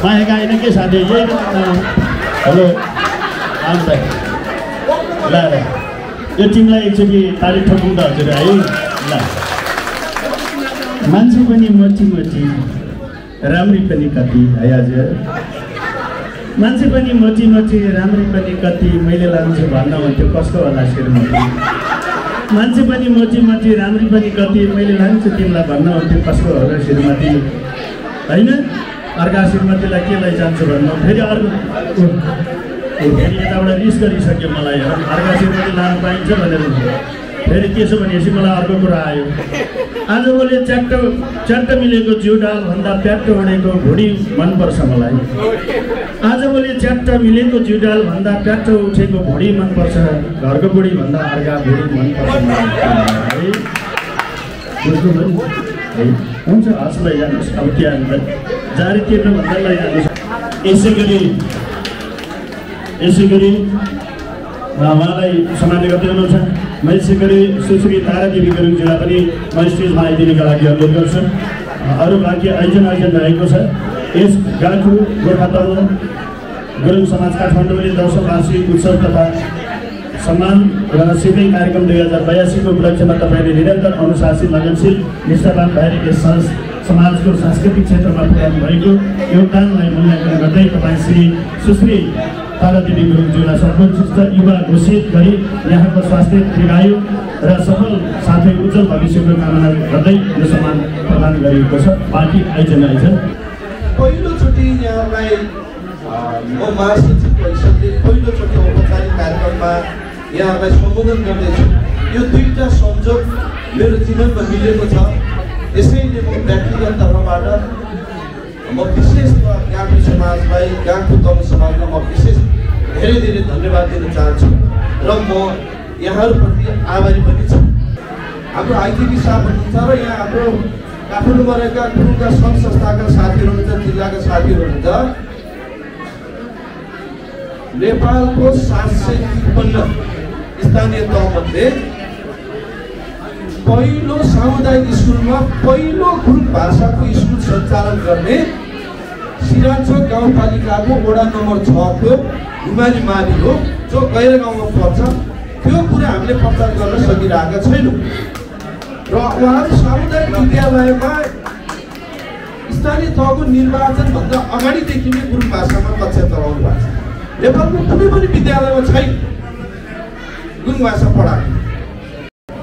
Speaker 2: माया गाएन के साथी यही हेलो अन्त ल यो टिमलाई एकचोटि ताली ठोकौँ त हजुर है ल मान्छे पनि मोटी मोटी राम्री पनि कति है हजुर मान्छे पनि मोटी मोटी राम्री पनि कति मैले लान्छु भन्न हुन्थ्यो कसको होला श्रीमती मान्छे पनि मोटी मोटी राम्री पनि कति मैले लान्छु तिमीलाई भन्न हुन्थ्यो कसको होला श्रीमती होइन अर्का श्रीमतीलाई के लैजान्छु भन्नु फेरि अर्को फेरि यताबाट रिस गरिसक्यो मलाई अर्का श्रीमती लानु पाइन्छ भनेर फेरि त्यसो भनेपछि मलाई अर्को कुरा आयो आजभोलि च्याट्ट मिलेको जिउडाल भन्दा प्याट्ट उडेको भुँडी मनपर्छ मलाई आजभोलि च्याट्ट मिलेको जिउडाल भन्दा प्याट्ट उठेको भुँडी मनपर्छ घरको बुढी भन्दा अर्का भुँडी मनपर्छ है बुझ्नुभयो है हुन्छ हस् लैजानुहोस् अब के हामीलाई जारी तिर्नु भन्दा लैजानुहोस् यसै गरी उहाँलाई सम्मान गर्दै हुनुहुन्छ म यसै गरी सुश्री तारादेवी गुरुङजीलाई पनि म स्टेजमा आइदिनुको लागि अनुरोध गर्छु अरू बाँकी आयोजन रहेको छ यस गाँठु गोर्खा तरुण गुरुङ समाज काठमाडौँले 10औं वार्षिक उत्सव तथा सम्मान र सिधै कार्यक्रम 2082 को उपलक्ष्यमा तपाईँले निरन्तर अनुशासित लगनशील निष्ठावान भएर यस समाजको सांस्कृतिक क्षेत्रमा पुर्याउनु भएको योगदानलाई मूल्याङ्कन गर्दै तपाईँ श्री सुश्री तारादेवी गुरुङज्यूलाई सर्वोत्कृष्ट युवा घोषित गरी यहाँको स्वास्थ्य दीर्घायु र सफल साथै उज्जवल भविष्यको कामना गर्दै यो सम्मान प्रदान गरिएको छ बाँकी आयोजन रहेछ
Speaker 8: पहिलोचोटि यहाँलाई म महासचिव परिषदले पहिलोचोटि औपचारिक कार्यक्रममा यहाँलाई सम्बोधन गर्दैछु यो दुईटा संयोग मेरो जीवनमा मिलेको छ यसैले म व्यक्तिगत तर्फबाट म विशेष गाँठु समाजलाई गाँठु तरुण समाजलाई म विशेष धेरै धन्यवाद दिन चाहन्छु र म यहाँहरूप्रति आभारी पनि छु हाम्रो आइटिबी साथ हुनुहुन्छ र यहाँ हाम्रो काठमाडौँमा रहेका गुरुङका सङ्घ संस्थाका साथीहरू हुनुहुन्छ जिल्लाका साथीहरू हुनुहुन्छ नेपालको 753 स्थानीय तहमध्ये पहिलो सामुदायिक स्कुलमा पहिलो गुरुङ भाषाको स्कुल सञ्चालन गर्ने सिराचोक गाउँपालिकाको वडा नम्बर 6 को हिमाली माली हो जो गैर गाउँमा पर्छ त्यो कुरा हामीले प्रचार गर्न सकिरहेका छैनौँ र उहाँहरू सामुदायिक विद्यालयमा स्थानीय तहको निर्वाचनभन्दा अगाडिदेखि नै गुरुङ भाषामा कक्षा चलाउनु भएको छ नेपालको कुनै पनि विद्यालयमा छैन गुरुङ भाषा पढाएको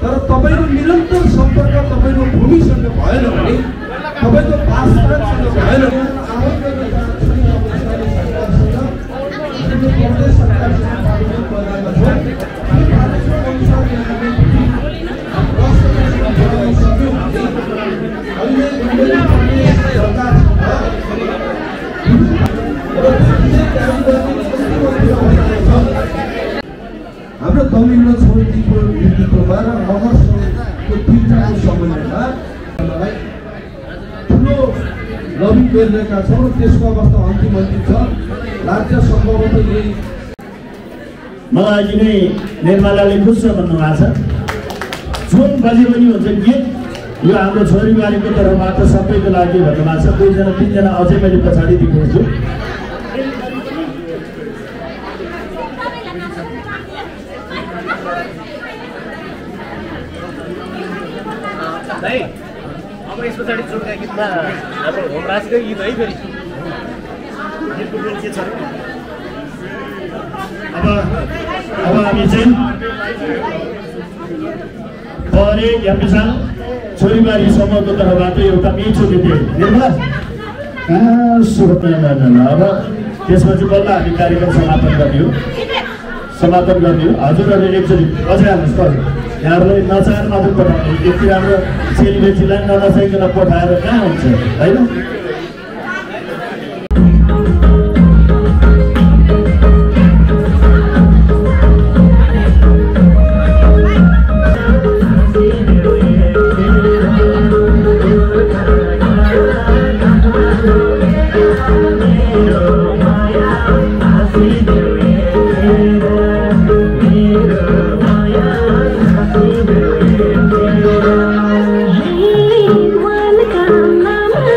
Speaker 8: तर तपाईँको निरन्तर सम्पर्क तपाईँको भूमिसँग भएन भने तपाईँको वास्तवसँग भएन हाम्रो तमिल छोरीको नेतृत्वमा र महर्षको दुईटाको समन्वयमा मलाई ठुलो लबी गरिरहेका छौँ र त्यसको अवस्था अन्तिम छ राज्य सम्भवत यही
Speaker 2: मलाई अघि नै निर्मलाले खुस भन्नुभएको छ जुन बजे पनि हुन्छ गीत यो हाम्रो छोरीबारीको तर्फबाट सबैको लागि भन्नुभएको छ 2 जना 3 जना अझै मैले पछाडि देखेछु
Speaker 7: अब यस पछाडि जोडका गीतमा हाम्रो होमराजकै गीत है फेरि गीतको बोल के छ
Speaker 2: अब हामी चाहिँ परे यापिसान छोरीबारी समूहको तर्फबाट एउटा मिठो गीत निर्मला अब त्यसपछि बल्ल हामी कार्यक्रम समापन गरिदियो हजुरहरूले एकचोटि अझै हाल्नुहोस् यहाँहरूलाई नचाहेर मात्र पठाउने यति राम्रो चेलीबेटीलाई नचाहिकन पठाएर कहाँ हुन्छ होइन
Speaker 9: Welcome, mama,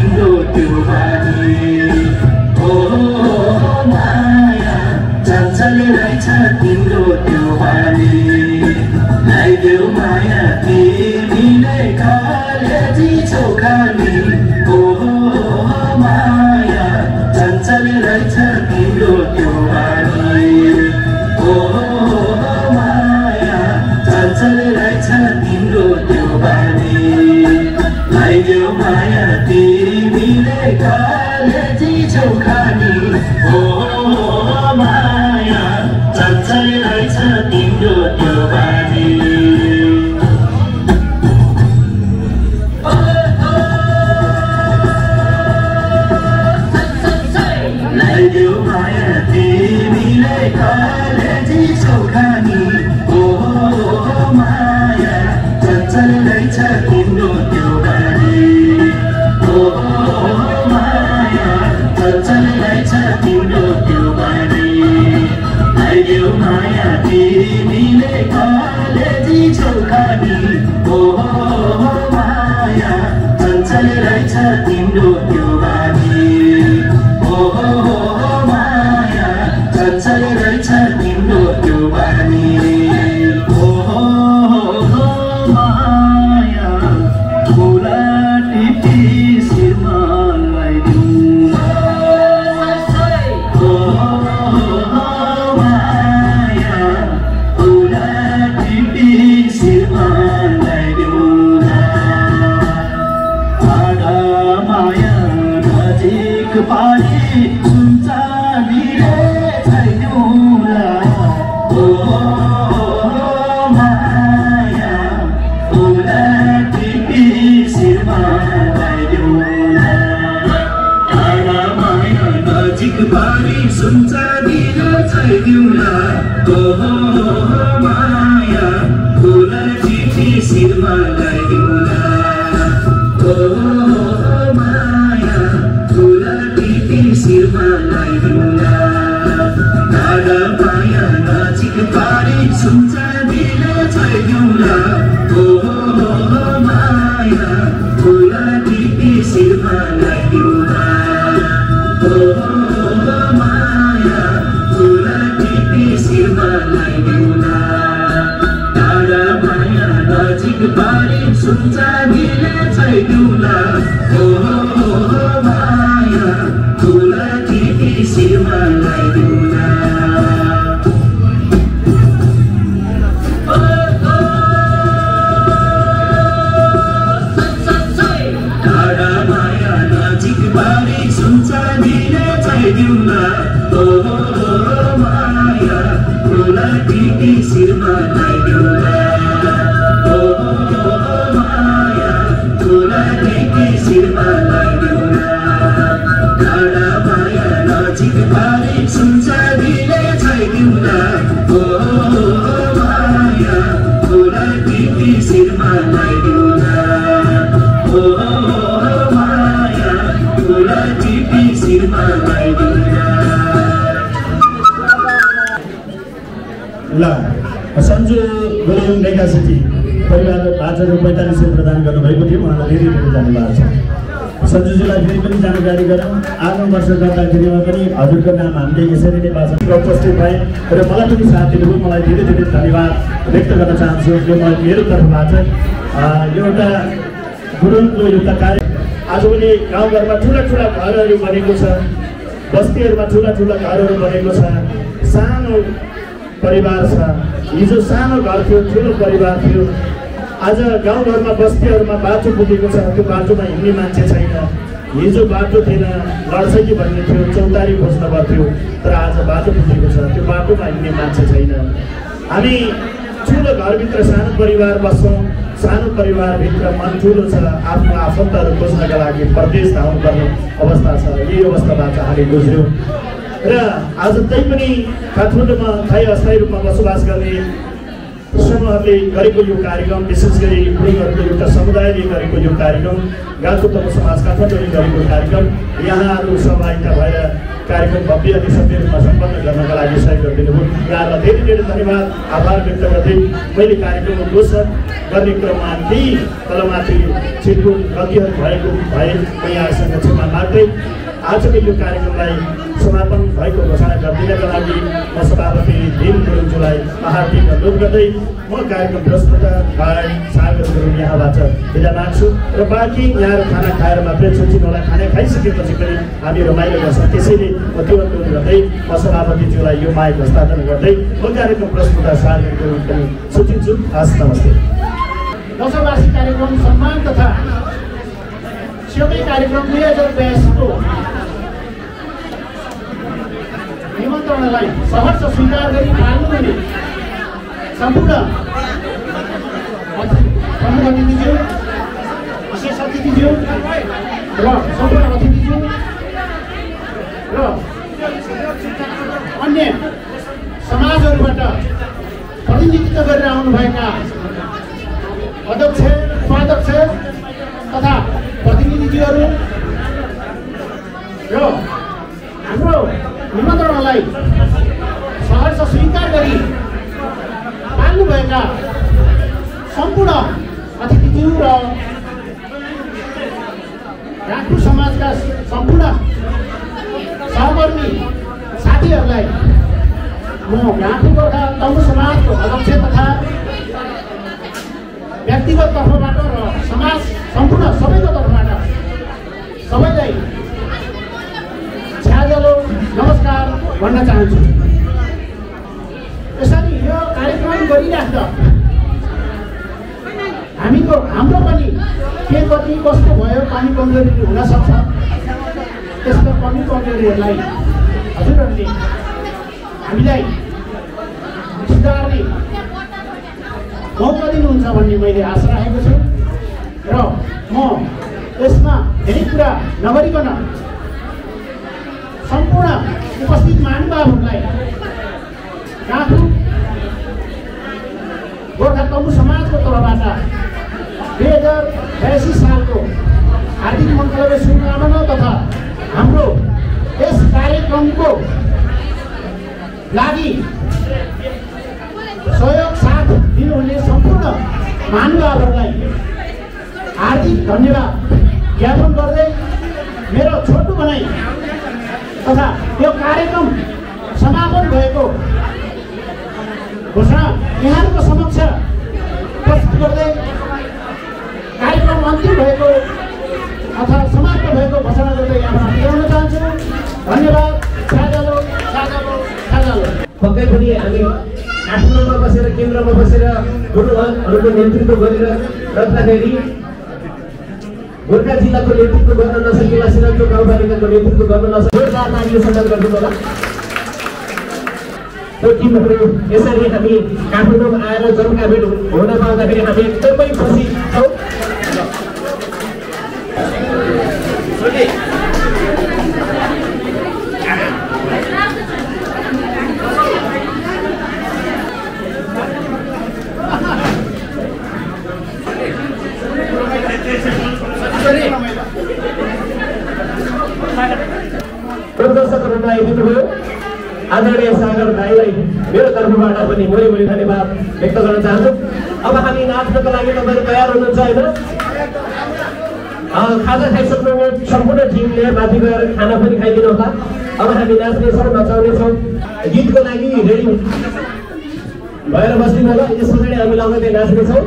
Speaker 1: तिम्रो त्यो बानी ओ माया चञ्चल रहेछ तिम्रो त्यो बानी लगाइदेऊ माया तिमीले कलेजी चोखानी ओ माया चञ्चल रहेछ तिम्रो त्यो बानी ओ माया चञ्चल रहेछ तिम्रो त्यो बानी लगाइदेऊ माया तिमीले कलेजी चोखानी ओ माया चञ्चल रहेछ तिम्रो त्यो बानी लगाइदेऊ माया तिमीले कलेजी चोखानी ओ माया चञ्चल रहेछ तिम्रो त्यो बानी ओ माया चञ्चल रहेछ तिम्रो त्यो बानी लगाइदेऊ माया तिमीले कलेजी चोखानी ओ माया चञ्चल रहेछ तिम्रो त्यो बानी ओ माया चञ्चल रहेछ तिम्रो त्यो बानी ओ माया फुला टिपी शिरमा लगाइदिउँ ओ माया फुला टिपी शिरमा लगाइदिउँ आधा माया नजिक पारी सुनचानीले छैनौला ओ माया फुला टिपी शिरमा लगाइदिउँ आधा माया नजिक पारी सुनचानीले छैनौला ओ माया फुला टिपी शिरमा लगाइदिउँ ओ माया फुला टिपी शिरमा लगाइदिउँ आधा माया नजिक पारी सुनचानीले छैनौला ओ माया फुला टिपी शिरमा लगाइदिउँ ओ माया फुला टिपी शिरमा लगाइदिउँ आधा माया नजिक पारी सुनचानीले छैनौला ओ माया फुला टिपी शिरमा लगाइदिउँ आधा माया नजिक पारी सुनचानीले छैनौला ओ माया फुला टिपी शिरमा लगाइदिउँ ओ माया फुला टिपी शिरमा लगाइदिउँ आधा माया नजिक पारी सुनचानीले छैनौला ओ माया फुला टिपी शिरमा लगाइदिउँ ओ माया फुला टिपी शिरमा लगाइदिउँ
Speaker 2: ल सन्जु गुरुङ लेखा सेठी परिवारबाट ₹4500 प्रदान गर्नुभएको थियो उहाँलाई धेरै धेरै धन्यवाद छ सन्जुजीलाई फेरि पनि जानकारी गरौँ आगामी वर्ष गर्दाखेरिमा पनि हजुरको नाम हामीले यसरी नै वाचन उपस्थित भए र मलाई पनि साथ दिनुभयो मलाई धेरै धेरै धन्यवाद व्यक्त गर्न चाहन्छु यो मेरो तर्फबाट यो एउटा गुरुङको एउटा कार्य आज पनि गाउँघरमा ठुला ठुला घरहरू बनेको छ बस्तीहरूमा ठुला ठुला घरहरू बनेको छ सानो परिवार छ हिजो सानो घर थियो ठुलो परिवार थियो आज गाउँघरमा बस्तीहरूमा बाटो पुगेको छ त्यो बाटोमा हिँड्ने मान्छे छैन हिजो बाटो थिएन लड्छकी भन्ने थियो चौतारी खोज्न पर्थ्यो तर आज बाटो पुगेको छ त्यो बाटोमा हिँड्ने मान्छे छैन हामी ठुलो घरभित्र सानो परिवार बस्छौँ सानो परिवारभित्र मन ठुलो छ आफ्नो आफन्तहरू खोज्नका लागि परदेश धाउनुपर्ने अवस्था छ यही अवस्थाबाट हामी गुज्र्यौँ र आज त्यही पनि काठमाडौँमा स्थायी अस्थायी रूपमा बसोबास गर्ने समूहहरूले गरेको यो कार्यक्रम विशेष गरी गुरुङहरूको एउटा समुदायले गरेको यो कार्यक्रम गान्तोक समाज काठमाडौँले गरेको कार्यक्रम यहाँहरू सहभागिता भएर कार्यक्रम भव्य अनि सभ्य रूपमा सम्पन्न गर्नका लागि सहयोग गरिदिनु भयो। यहाँलाई धेरै धेरै धन्यवाद आभार व्यक्त गर्दै मैले कार्यक्रमको घोषणा गर्ने क्रममा केही तलमाथि छिटो गल्तीहरू भएको भए म यहाँसँग क्षमा माग्दै आजको यो कार्यक्रमलाई समापन भएको घोषणा गरिदिनका लागि म सभापति भीम गुरुङज्यूलाई हार्दिक अनुरोध गर्दै म कार्यक्रम प्रस्तुता सागर गुरुङ यहाँबाट बिदा माग्छु र बाँकी यहाँ खाना खाएर मात्रै छुट्टिनु होला। खाना खाइसकेपछि पनि हामी रमाइलो गर्छौँ। त्यसैले म त्यो अनुरोध गर्दै म सभापतिज्यूलाई यो माइक हस्तान्तरण गर्दै म कार्यक्रम प्रस्तुता सागर गुरुङ पनि छुट्टिन्छु। हस्, नमस्ते।
Speaker 9: दशौं वार्षिक कार्यक्रम सम्मान तथा सेवाई कार्यक्रम 2082 को निमन्त्रणालाई सहर्ष स्वीकार गरी पाल्नु हुने सम्पूर्ण प्रमुख अतिथिज्यू, विशेष अतिथिज्यू र सम्पूर्ण अतिथिज्यू र अन्य समाजहरूबाट प्रतिनिधित्व गरेर आउनुभएका अध्यक्ष, उपाध्यक्ष तथा प्रतिनिधिज्यूहरू र हाम्रो निमन्त्रणालाई सहर्ष स्वीकार गरी पाल्नुभएका सम्पूर्ण अतिथिज्यू र राख्नु समाजका सम्पूर्ण सहकर्मी साथीहरूलाई म राख्नु गोर्खा तमु समाजको अध्यक्ष तथा व्यक्तिगत तर्फबाट र समाज सम्पूर्ण सबैको तर्फबाट सबैलाई छ्याजलो नमस्कार भन्न चाहन्छु। यसरी यो कार्यक्रम गरिराख्दा हाम्रो पनि के कति कस्तो भयो, कमी कमजोरी हुनसक्छ। त्यस्तो कमी कमजोरीहरूलाई हजुरहरूले हामीलाई सुधार्ने मौका दिनुहुन्छ भन्ने मैले आशा राखेको छु र म यसमा धेरै कुरा नगरिकन सम्पूर्ण उपस्थित महानुभावहरूलाई गाँठु गोर्खा तमु समाजको तर्फबाट 2082 सालको हार्दिक मङ्गलमय शुभकामना तथा हाम्रो यस कार्यक्रमको लागि सहयोग साथ दिनुहुने सम्पूर्ण महानुभावहरूलाई हार्दिक धन्यवाद ज्ञापन गर्दै मेरो छोटो भनाइ तथा यो कार्यक्रम समापन भएको घोषणा यहाँको समक्ष प्रस्तुत गर्दै कार्यक्रम अन्तिम भएको अथवा समाप्त भएको घोषणा गर्दै यहाँबाट बिताउन चाहन्छु। धन्यवाद। सागालो सागालो सागालो।
Speaker 7: पक्कै पनि हामी काठमाडौँमा बसेर केन्द्रमा बसेर गुरुङहरूको नेतृत्व गरेर रत्नगरी गोर्खा जिल्लाको नेतृत्व गर्न नसकेला सिराजको गाउँपालिकाको नेतृत्व गर्न नसकेला यो सम्मान गर्नु होला। त्यो टिमहरू यसरी हामी काठमाडौँमा आएर जम्का भेट हुन पाउँदाखेरि हामी एकदमै खुसी छौँ। प्रदर्शकहरू आइदिनुभयो। आदरणीय सागर भाइलाई मेरो तर्फबाट पनि मोरी धन्यवाद व्यक्त गर्न चाहन्छु। अब हामी नाच्नको लागि तपाईँहरू तयार हुनुहुन्छ होइन? खाजा खाइसक्नुभयो सम्पूर्ण टिमले माथि गएर खाना पनि खाइदिनु होला। अब हामी नाच्नेछौँ, नचाउनेछौँ। गीतको लागि रेडी भएर बस्दिनु होला। यस पछाडि हामी लगाउँदै नाच्नेछौँ।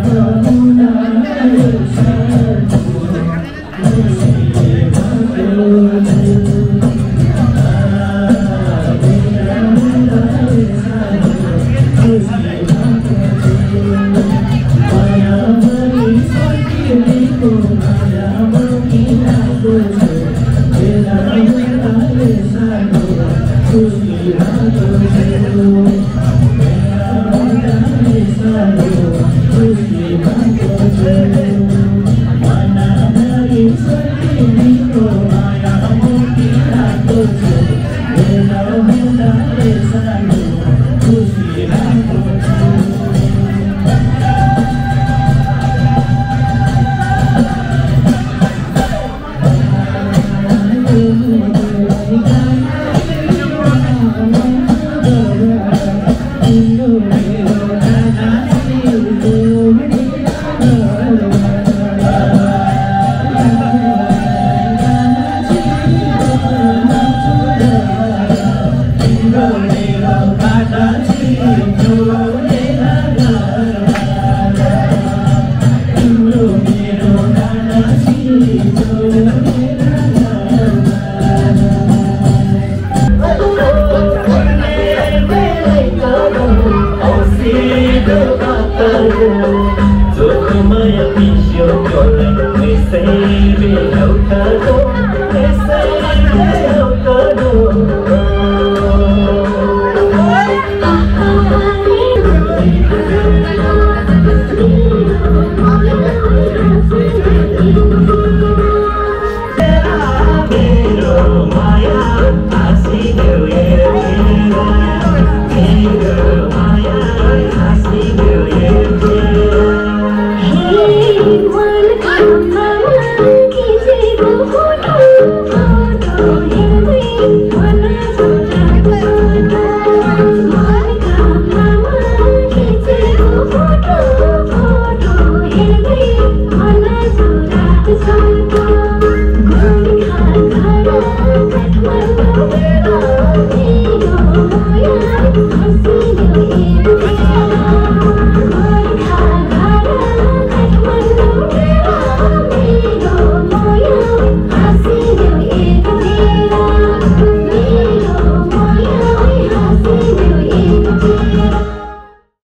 Speaker 3: Hãy subscribe cho kênh Ghiền Mì Gõ để không bỏ lỡ